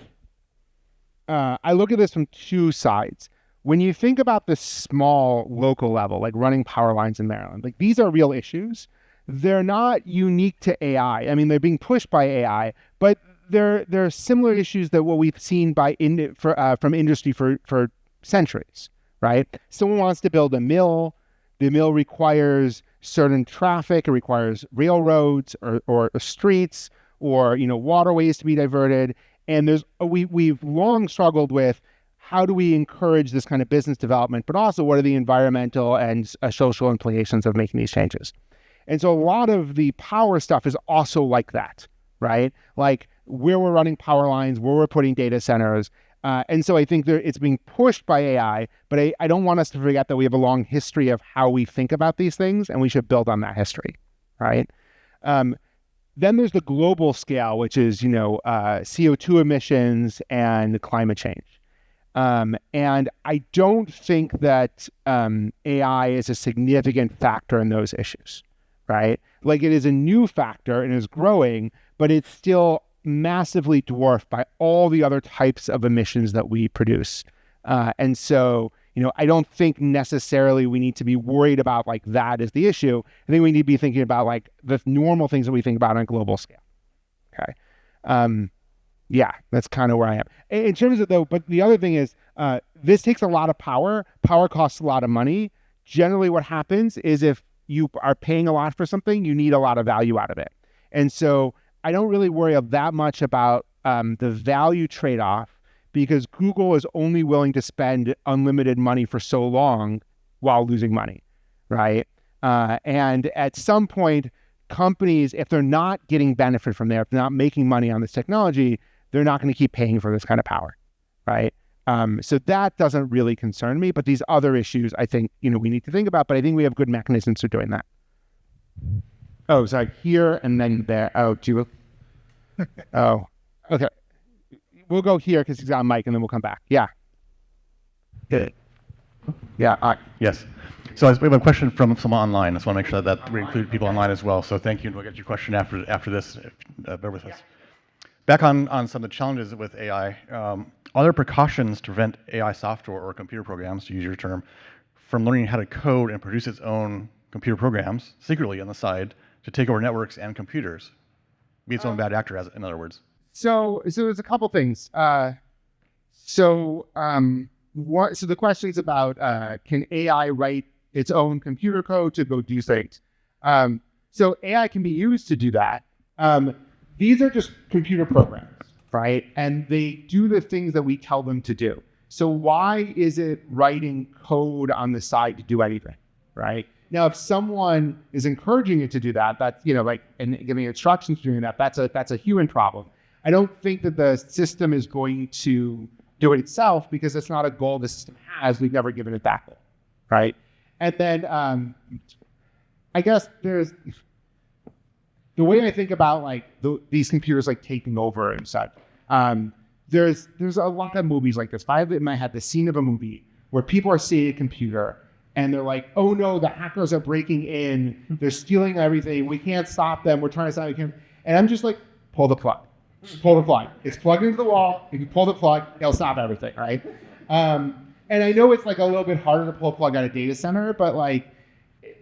I look at this from two sides. When you think about the small local level, like running power lines in Maryland, these are real issues. They're not unique to AI. I mean, they're being pushed by AI, but they're similar issues that what we've seen from industry for centuries, right? Someone wants to build a mill. The mill requires certain traffic. It requires railroads or streets or waterways to be diverted. And we've long struggled with how do we encourage this kind of business development, but also what are the environmental and social implications of making these changes? And so a lot of the power stuff is also like that, right? Like where we're running power lines, where we're putting data centers. And so I think it's being pushed by AI, but I don't want us to forget that we have a long history of how we think about these things, and we should build on that history, right? Then there's the global scale, which is, CO2 emissions and climate change. And I don't think that AI is a significant factor in those issues, right? Like it is a new factor and is growing, but it's still massively dwarfed by all the other types of emissions that we produce. And so, I don't think necessarily we need to be worried about like that is the issue. I think we need to be thinking about like the normal things that we think about on a global scale. Okay. Yeah, that's kind of where I am. In terms of though, but the other thing is, this takes a lot of power. Power costs a lot of money. Generally what happens is if you are paying a lot for something, you need a lot of value out of it. And so I don't really worry that much about the value trade-off, because Google is only willing to spend unlimited money for so long while losing money, right? And at some point, companies, if they're not getting benefit from there, if they're not making money on this technology, they're not going to keep paying for this kind of power, right? So that doesn't really concern me, but these other issues, I think, we need to think about, but I think we have good mechanisms for doing that. Oh, sorry, here and then there. Oh, do you? Oh, okay. We'll go here because he's on mic, and then we'll come back. Yeah. Good. Yeah. All right. Yes. So we have a question from someone online. I just want to make sure that we include people online as well. So thank you, and we'll get your question after this. Bear with us. Back on some of the challenges with AI, are there precautions to prevent AI software or computer programs, to use your term, from learning how to code and produce its own computer programs secretly on the side to take over networks and computers? Be its own bad actor, in other words. So there's a couple things. So the question's about can AI write its own computer code to go do things? So AI can be used to do that. These are just computer programs, right? And they do the things that we tell them to do. So why is it writing code on the side to do anything, right? Now, if someone is encouraging it to do that, that's, and giving instructions for doing that, that's a human problem. I don't think that the system is going to do it itself because it's not a goal the system has. We've never given it that goal, right? And then I guess there's the way I think about these computers taking over and such. There's a lot of movies like this. I have in my head the scene of a movie where people are seeing a computer and they're like, "Oh no, the hackers are breaking in. They're stealing everything. We can't stop them. We're trying to stop them." And I'm just like, pull the plug. Pull the plug. It's plugged into the wall. If you pull the plug, it'll stop everything, right? And I know it's a little bit harder to pull a plug at a data center, but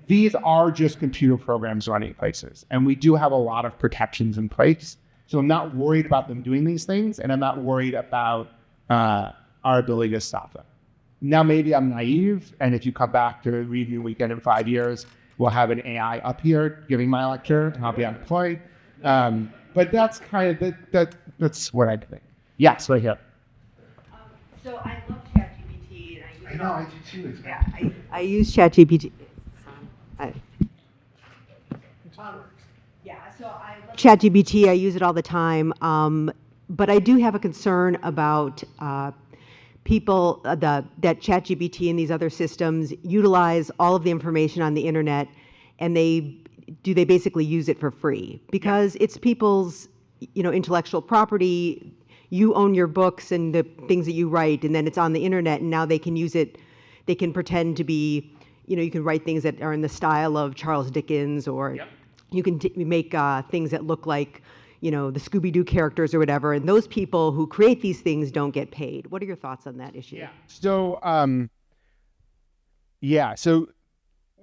these are just computer programs running places. And we do have a lot of protections in place. So I'm not worried about them doing these things, and I'm not worried about our ability to stop them. Now, maybe I'm naive, and if you come back to Review Weekend in 5 years, we'll have an AI up here giving my lecture, and I'll be unemployed. But that's kind of that's what I think. Yes, right here. So I love ChatGPT, and I do too. I use ChatGPT. So I love ChatGPT. I use it all the time, but I do have a concern about people that ChatGPT and these other systems utilize all of the information on the internet, and they basically use it for free because it's people's intellectual property. You own your books and the things that you write, and then it's on the internet, and now they can use it. They can pretend to be, you can write things that are in the style of Charles Dickens, or you can make things that look like, the Scooby-Doo characters or whatever. And those people who create these things don't get paid. What are your thoughts on that issue? Yeah. So, so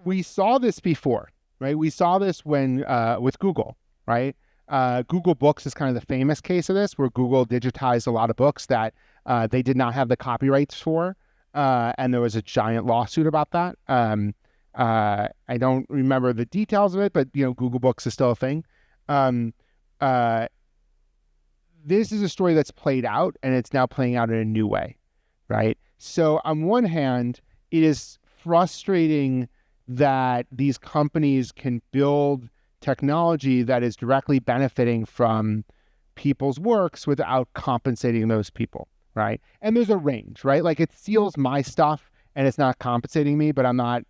we saw this before, right? We saw this when with Google, right? Google Books is kind of the famous case of this, where Google digitized a lot of books that they did not have the copyrights for, and there was a giant lawsuit about that. I don't remember the details of it, but Google Books is still a thing. This is a story that's played out, and it's now playing out in a new way, right? So on one hand, it is frustrating that these companies can build technology that is directly benefiting from people's works without compensating those people, right? And there's a range, right? It steals my stuff and it's not compensating me, but my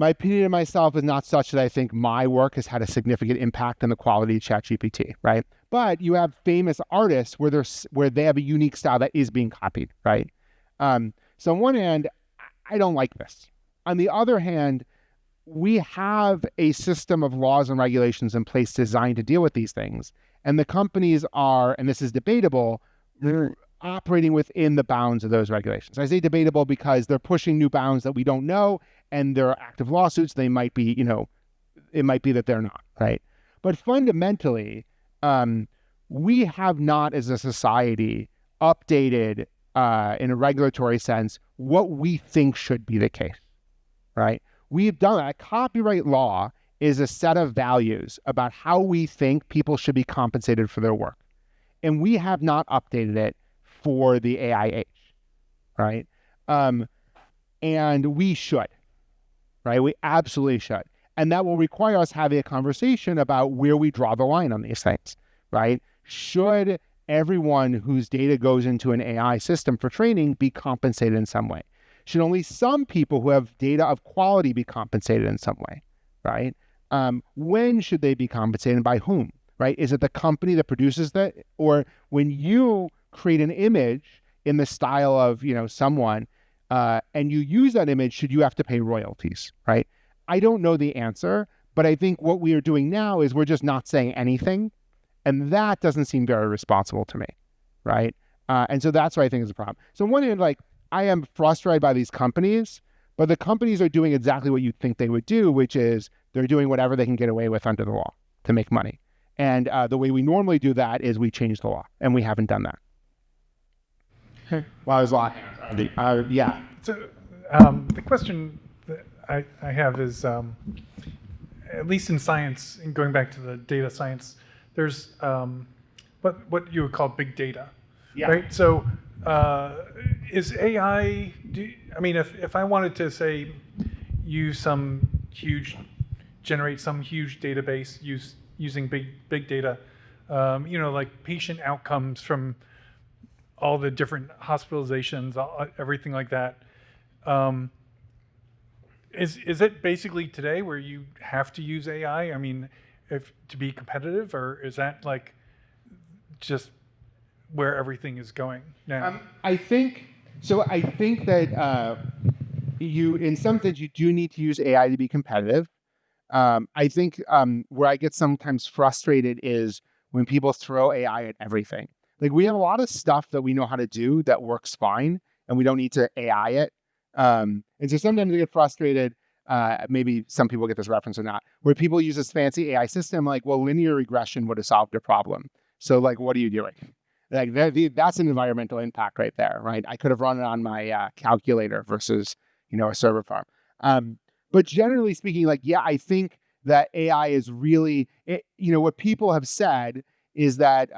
opinion of myself is not such that I think my work has had a significant impact on the quality of ChatGPT, right? But you have famous artists where they have a unique style that is being copied, right? So on one hand, I don't like this. On the other hand, we have a system of laws and regulations in place designed to deal with these things. And the companies are, and this is debatable, they're operating within the bounds of those regulations. I say debatable because they're pushing new bounds that we don't know, and there are active lawsuits. They might be, it might be that they're not, right? But fundamentally, we have not as a society updated in a regulatory sense what we think should be the case, right? We've done that. Copyright law is a set of values about how we think people should be compensated for their work. And we have not updated it for the AI age, right? And we should, right? We absolutely should. And that will require us having a conversation about where we draw the line on these things, right? Should everyone whose data goes into an AI system for training be compensated in some way? Should only some people who have data of quality be compensated in some way, right? When should they be compensated and by whom, right? Is it the company that produces that? Or when you create an image in the style of, someone, and you use that image, should you have to pay royalties, right? I don't know the answer, but I think what we are doing now is we're just not saying anything. And that doesn't seem very responsible to me, right? And so that's what I think is a problem. So on one hand, I am frustrated by these companies, but the companies are doing exactly what you think they would do, which is they're doing whatever they can get away with under the law to make money. And the way we normally do that is we change the law, and we haven't done that. Well, there's a lot. Yeah. So the question that I have is, at least in science, and going back to the data science, there's what you would call big data, right? So is AI, if I wanted to say generate some huge database using big data, like patient outcomes from all the different hospitalizations, everything like that. Is it basically today where you have to use AI? If to be competitive, or is that just where everything is going now? I think that in some things you do need to use AI to be competitive. I think where I get sometimes frustrated is when people throw AI at everything. We have a lot of stuff that we know how to do that works fine, and we don't need to AI it. And so sometimes I get frustrated. Maybe some people get this reference or not, where people use this fancy AI system, linear regression would have solved your problem. So what are you doing? That's an environmental impact right there, right? I could have run it on my calculator versus, a server farm. But generally speaking, I think that AI is really, what people have said is that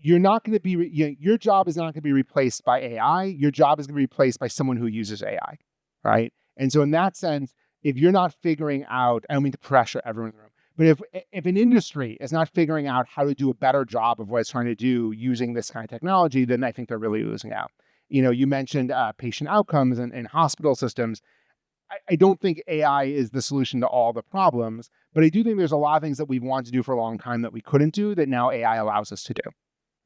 you're not going to be, your job is not going to be replaced by AI. Your job is going to be replaced by someone who uses AI, right? And so in that sense, if you're not figuring out, I don't mean to pressure everyone in the room, but if an industry is not figuring out how to do a better job of what it's trying to do using this kind of technology, then I think they're really losing out. You mentioned patient outcomes and hospital systems. I don't think AI is the solution to all the problems, but I do think there's a lot of things that we've wanted to do for a long time that we couldn't do that now AI allows us to do,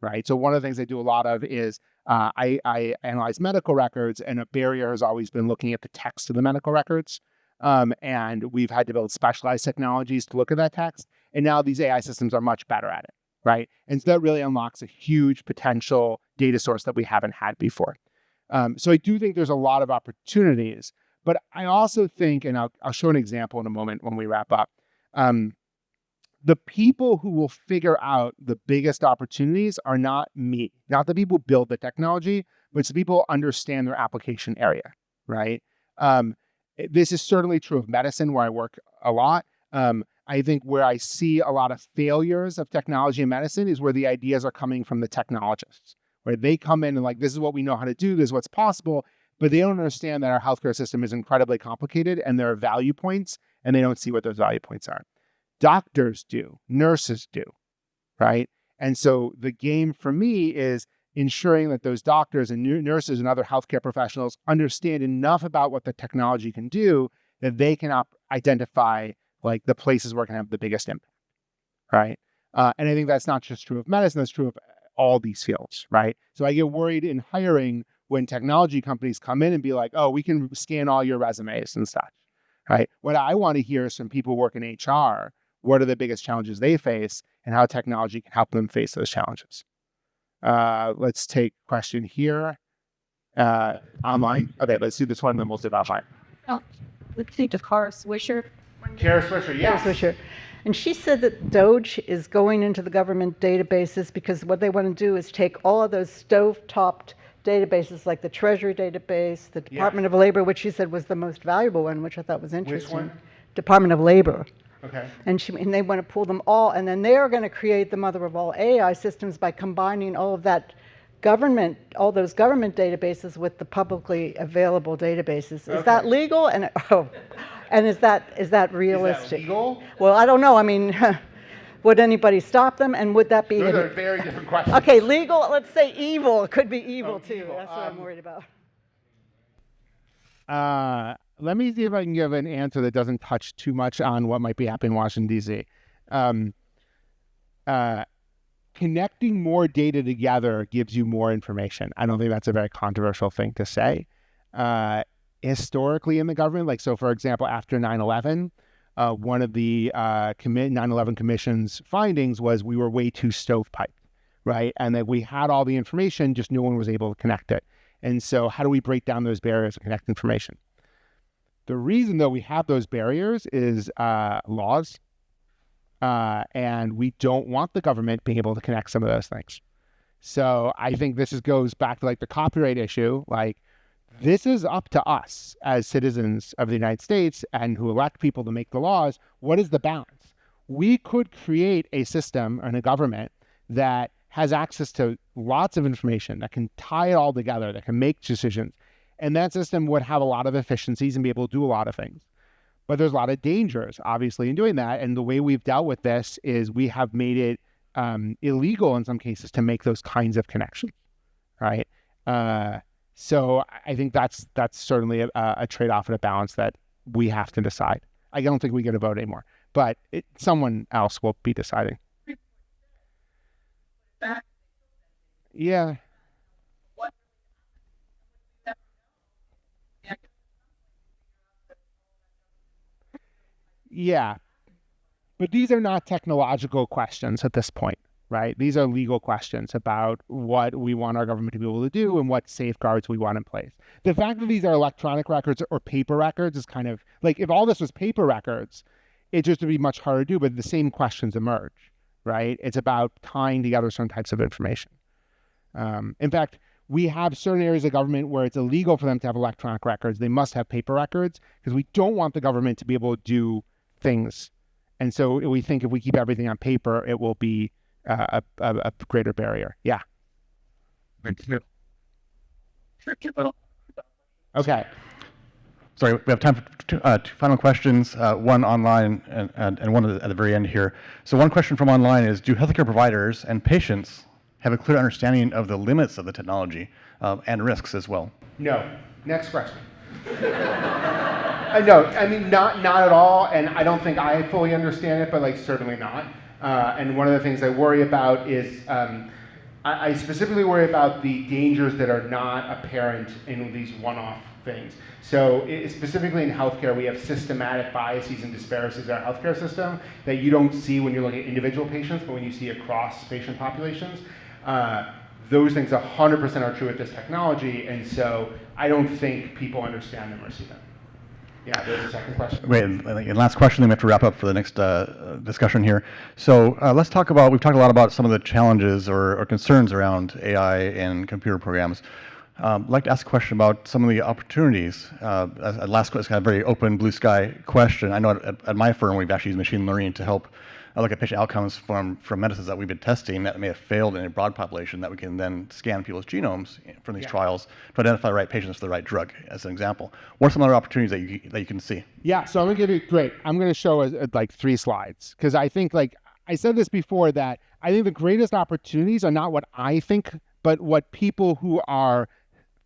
right? So one of the things I do a lot of is I analyze medical records, and a barrier has always been looking at the text of the medical records. And we've had to build specialized technologies to look at that text. And now these AI systems are much better at it, right? And so that really unlocks a huge potential data source that we haven't had before. So I do think there's a lot of opportunities, but I also think, and I'll show an example in a moment when we wrap up, the people who will figure out the biggest opportunities are not me, not the people who build the technology, but it's the people who understand their application area, right? This is certainly true of medicine, where I work a lot. I think where I see a lot of failures of technology in medicine is where the ideas are coming from the technologists, where they come in and this is what we know how to do, this is what's possible, but they don't understand that our healthcare system is incredibly complicated and there are value points, and they don't see what those value points are. Doctors do, nurses do, right? And so the game for me is ensuring that those doctors and nurses and other healthcare professionals understand enough about what the technology can do that they can identify the places where it can have the biggest impact, right? And I think that's not just true of medicine, that's true of all these fields, right? So I get worried in hiring when technology companies come in and be like, oh, we can scan all your resumes and such, right? What I want to hear is from people who work in HR what are the biggest challenges they face, and how technology can help them face those challenges. Let's take a question here. Online. Okay, let's do this one, and then we'll do it offline. Oh, let's see, Kara Swisher. Kara Swisher, yes. Kara Swisher. And she said that Doge is going into the government databases because what they want to do is take all of those stove-topped databases like the Treasury database, the Department of Labor, which she said was the most valuable one, which I thought was interesting. Which one? Department of Labor. Okay. And they want to pull them all, and then they're going to create the mother of all AI systems by combining all of that all those government databases with the publicly available databases. Is that legal? And is that realistic? Is that legal? Well, I don't know. I mean, would anybody stop them? And would that be? Those are very different questions. Okay, legal. Let's say evil. It could be evil too. Evil. That's what I'm worried about. Let me see if I can give an answer that doesn't touch too much on what might be happening in Washington, D.C. Connecting more data together gives you more information. I don't think that's a very controversial thing to say. Historically in the government, like, so for example, after 9/11, one of the 9/11 Commission's findings was we were way too stovepiped, right? And that we had all the information, just no one was able to connect it. And so how do we break down those barriers and connect information? The reason, though, we have those barriers is laws. And we don't want the government being able to connect some of those things. So I think this goes back to like the copyright issue. Like, this is up to us as citizens of the United States and who elect people to make the laws. What is the balance? We could create a system and a government that has access to lots of information, that can tie it all together, that can make decisions. And that system would have a lot of efficiencies and be able to do a lot of things. But there's a lot of dangers, obviously, in doing that. And the way we've dealt with this is we have made it illegal in some cases to make those kinds of connections, right? So I think that's certainly a trade-off and a balance that we have to decide. I don't think we get a vote anymore, but someone else will be deciding. Yeah. Yeah, but these are not technological questions at this point, right? These are legal questions about what we want our government to be able to do and what safeguards we want in place. The fact that these are electronic records or paper records is kind of like, if all this was paper records, it just would be much harder to do, but the same questions emerge, right? It's about tying together certain types of information. In fact, we have certain areas of government where it's illegal for them to have electronic records. They must have paper records because we don't want the government to be able to do things. And so we think if we keep everything on paper, it will be a greater barrier. Yeah. Okay. Sorry, we have time for two final questions, one online and one at the very end here. So one question from online is, do healthcare providers and patients have a clear understanding of the limits of the technology and risks as well? No. Next question. No, I mean, not at all, and I don't think I fully understand it, but like certainly not. And one of the things I worry about is, I specifically worry about the dangers that are not apparent in these one-off things. So specifically in healthcare, we have systematic biases and disparities in our healthcare system that you don't see when you're looking at individual patients, but when you see across patient populations. Those things 100% are true with this technology, and so I don't think people understand them or see them. Yeah, there's a second question. Great, and last question, then we have to wrap up for the next discussion here. So let's talk about, we've talked a lot about some of the challenges or concerns around AI and computer programs. I'd like to ask a question about some of the opportunities. Last question is kind of a very open, blue sky question. I know at my firm we've actually used machine learning to help look at patient outcomes from medicines that we've been testing that may have failed in a broad population, that we can then scan people's genomes from these trials to identify the right patients for the right drug, as an example. What are some other opportunities that you can see? Yeah, so I'm going to give you, great. I'm going to show like 3 slides, because I think, like I said this before, that I think the greatest opportunities are not what I think, but what people who are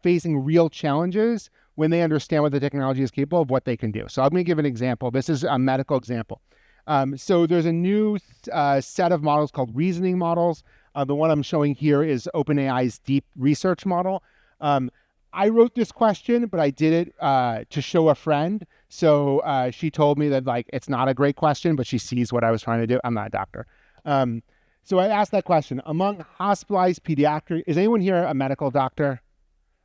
facing real challenges, when they understand what the technology is capable of, what they can do. So I'm going to give an example. This is a medical example. So there's a new set of models called reasoning models. The one I'm showing here is OpenAI's deep research model. I wrote this question, but I did it to show a friend. So she told me that like it's not a great question, but she sees what I was trying to do. I'm not a doctor. So I asked that question. Among hospitalized pediatric, is anyone here a medical doctor?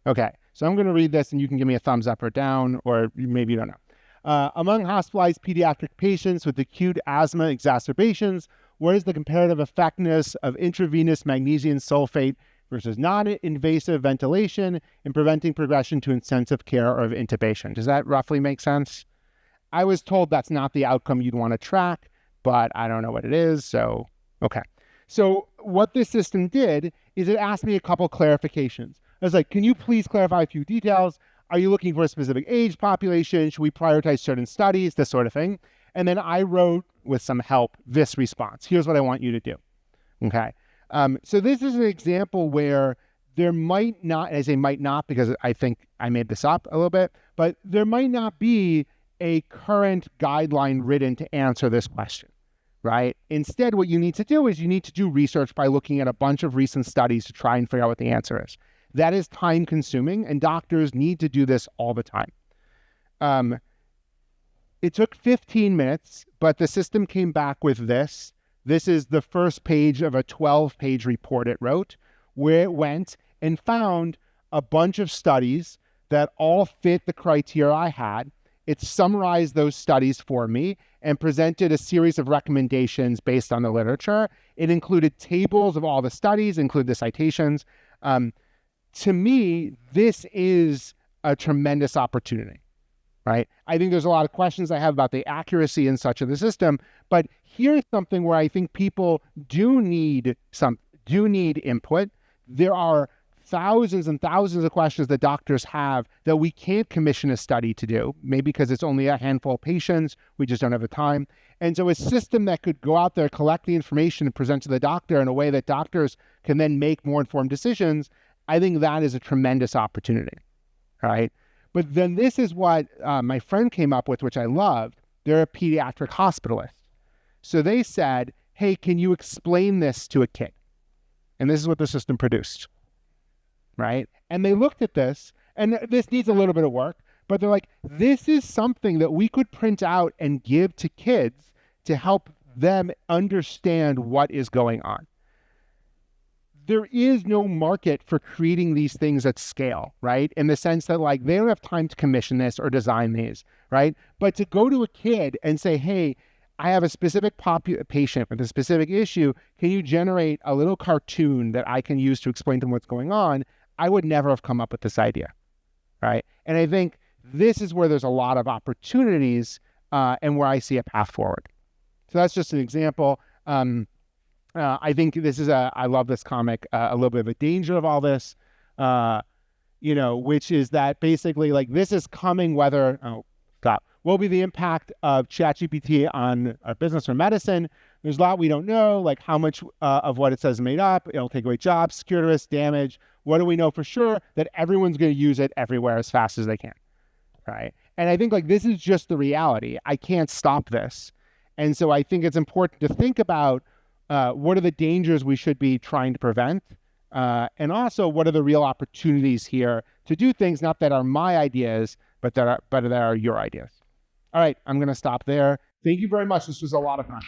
Okay, so I'm going to read this and you can give me a thumbs up or down, or maybe you don't know. Among hospitalized pediatric patients with acute asthma exacerbations, what is the comparative effectiveness of intravenous magnesium sulfate versus non-invasive ventilation in preventing progression to intensive care or of intubation? Does that roughly make sense? I was told that's not the outcome you'd want to track, but I don't know what it is, so okay. So what this system did is it asked me a couple clarifications. I was like, can you please clarify a few details? Are you looking for a specific age population? Should we prioritize certain studies? This sort of thing. And then I wrote, with some help, this response. Here's what I want you to do. Okay. So this is an example where there might not, I say might not because I think I made this up a little bit, but there might not be a current guideline written to answer this question, right? Instead, what you need to do is you need to do research by looking at a bunch of recent studies to try and figure out what the answer is. That is time consuming, and doctors need to do this all the time. It took 15 minutes, but the system came back with this. This is the first page of a 12-page report it wrote, where it went and found a bunch of studies that all fit the criteria I had. It summarized those studies for me and presented a series of recommendations based on the literature. It included tables of all the studies, included the citations. To me, this is a tremendous opportunity, right? I think there's a lot of questions I have about the accuracy and such of the system, but here's something where I think people do need input. There are thousands and thousands of questions that doctors have that we can't commission a study to do, maybe because it's only a handful of patients, we just don't have the time. And so a system that could go out there, collect the information and present to the doctor in a way that doctors can then make more informed decisions, I think that is a tremendous opportunity, right? But then this is what my friend came up with, which I loved. They're a pediatric hospitalist. So they said, hey, can you explain this to a kid? And this is what the system produced, right? And they looked at this, and this needs a little bit of work, but they're like, this is something that we could print out and give to kids to help them understand what is going on. There is no market for creating these things at scale, right? In the sense that like they don't have time to commission this or design these, right? But to go to a kid and say, hey, I have a specific patient with a specific issue. Can you generate a little cartoon that I can use to explain to them what's going on? I would never have come up with this idea, right? And I think this is where there's a lot of opportunities and where I see a path forward. So that's just an example. I think this is I love this comic, a little bit of a danger of all this, which is that basically like this is coming whether, will be the impact of ChatGPT on our business or medicine. There's a lot we don't know, like how much of what it says is made up. It'll take away jobs, security risk, damage. What do we know for sure? That everyone's going to use it everywhere as fast as they can, right? And I think like this is just the reality. I can't stop this. And so I think it's important to think about what are the dangers we should be trying to prevent? And also, what are the real opportunities here to do things, not that are my ideas, but that are your ideas. All right, I'm going to stop there. Thank you very much. This was a lot of fun.